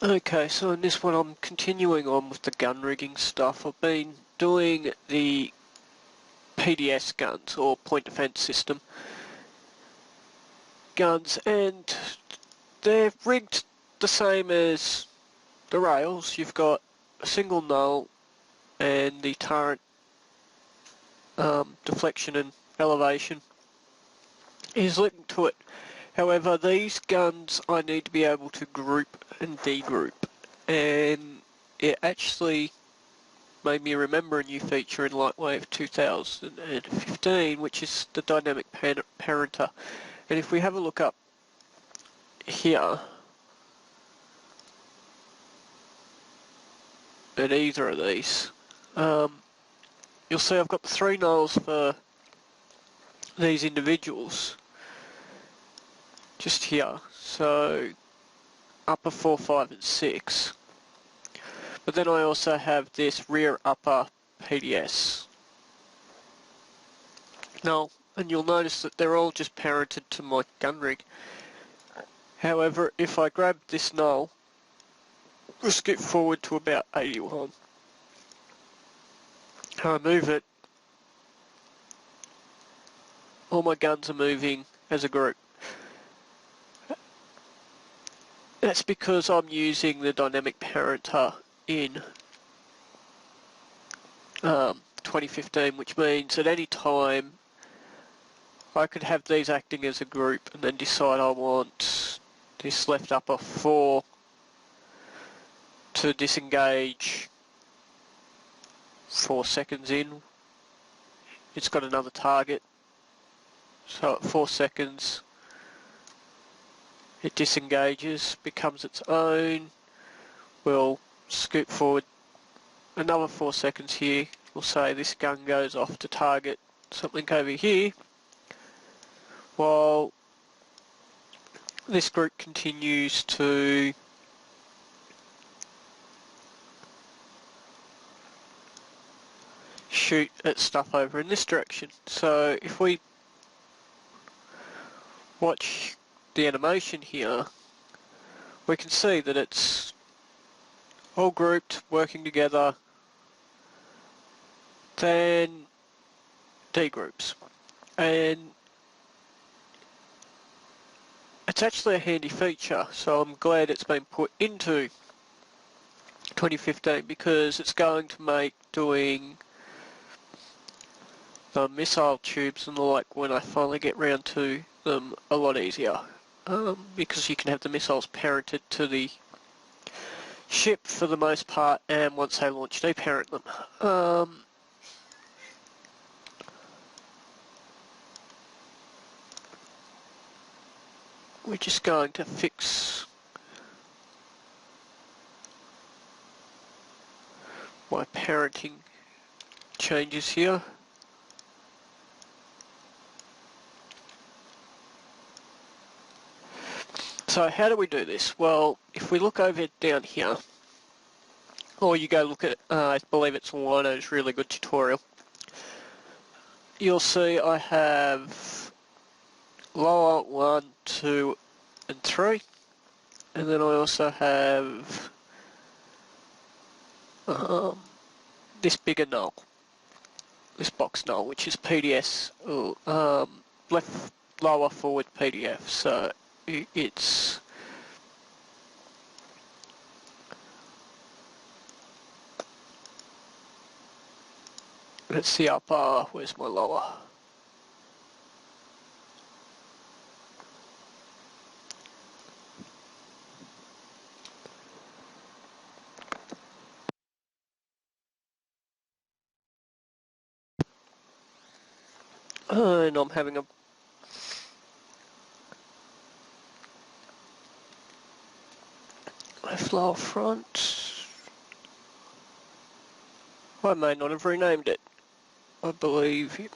Okay, so in this one I'm continuing on with the gun rigging stuff. I've been doing the PDS guns, or point defense system guns, and they're rigged the same as the rails. You've got a single null and the turret deflection and elevation is linked to it. However, these guns I need to be able to group and degroup, and it actually made me remember a new feature in Lightwave 2015, which is the dynamic parenter. And if we have a look up here at either of these, you'll see I've got the 3 nulls for these individuals just here, so upper 4, 5 and 6. But then I also have this rear upper PDS null, and you'll notice that they're all just parented to my gun rig. However, if I grab this null, we'll skip forward to about 81. I move it, all my guns are moving as a group. That's because I'm using the dynamic parenter in 2015, which means at any time I could have these acting as a group and then decide I want this left upper 4 to disengage 4 seconds in. It's got another target, so at 4 seconds it disengages, becomes its own. We'll scoot forward another 4 seconds here. We'll say this gun goes off to target something over here, while this group continues to shoot at stuff over in this direction. So if we watch the animation here, we can see that it's all grouped, working together, then degroups. And it's actually a handy feature, so I'm glad it's been put into 2015, because it's going to make doing the missile tubes and the like, when I finally get round to them, a lot easier. Because you can have the missiles parented to the ship for the most part, and once they launch, they parent them. We're just going to fix my parenting changes here. So how do we do this? Well, if we look over down here, or you go look at, I believe it's Lino's really good tutorial, you'll see I have lower 1, 2 and 3, and then I also have this bigger null, this box null, which is PDS, left lower forward PDF, so it's the upper, where's my lower? And I'm having a left lower front. I may not have renamed it. I believe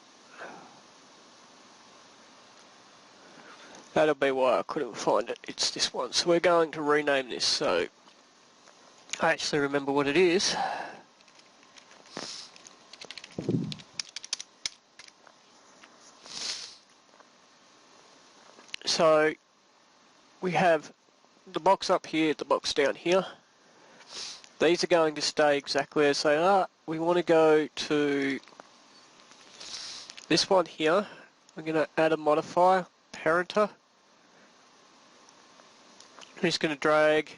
that'll be why I couldn't find it. It's this one. So we're going to rename this so I actually remember what it is. So we have the box up here, the box down here, these are going to stay exactly as they are. We want to go to this one here. I'm going to add a modifier, parenter. I'm just going to drag.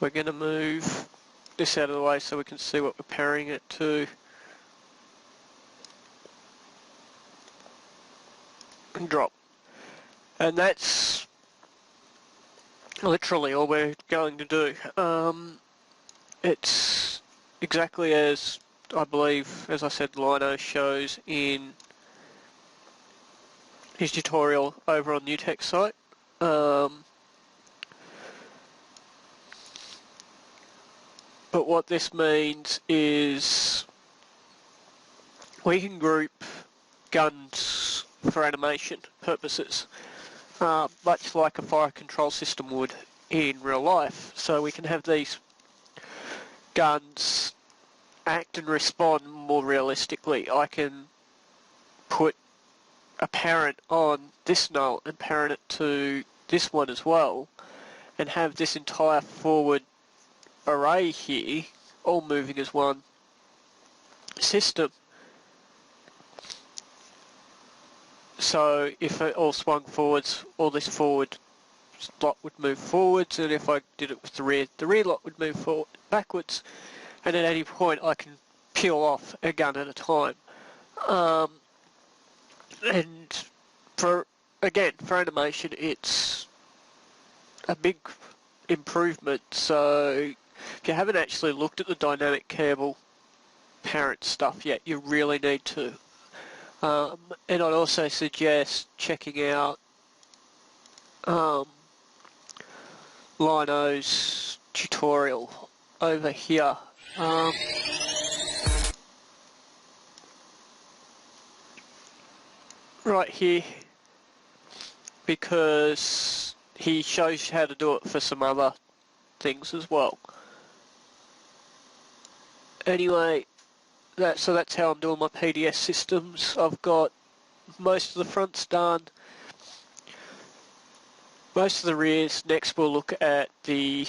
We're going to move this out of the way so we can see what we're pairing it to. And drop. And that's literally all we're going to do. It's exactly as, I believe, as I said, Lino shows in his tutorial over on NewTek's site. But what this means is we can group guns for animation purposes, much like a fire control system would in real life. So we can have these guns act and respond more realistically. I can put a parent on this null and parent it to this one as well, and have this entire forward array here all moving as one system. So if it all swung forwards, all this forward lot would move forwards, and if I did it with the rear lot would move forward backwards, and at any point I can peel off a gun at a time. And for animation, it's a big improvement. So if you haven't actually looked at the dynamic cable parent stuff yet, you really need to. And I'd also suggest checking out Lino's tutorial over here. Right here, because he shows you how to do it for some other things as well. Anyway, so that's how I'm doing my PDS systems. I've got most of the fronts done, most of the rears. Next we'll look at when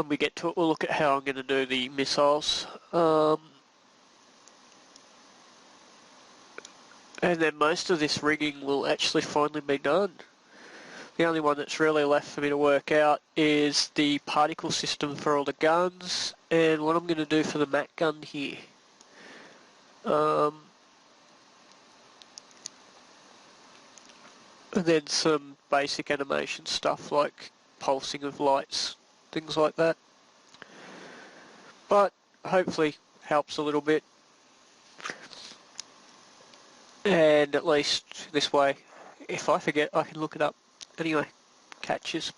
we get to it, we'll look at how I'm going to do the missiles. And then most of this rigging will actually finally be done. The only one that's really left for me to work out is the particle system for all the guns and what I'm going to do for the Mac gun here. And then some basic animation stuff like pulsing of lights, things like that. But hopefully helps a little bit. And at least this way, if I forget, I can look it up. Anyway, catches.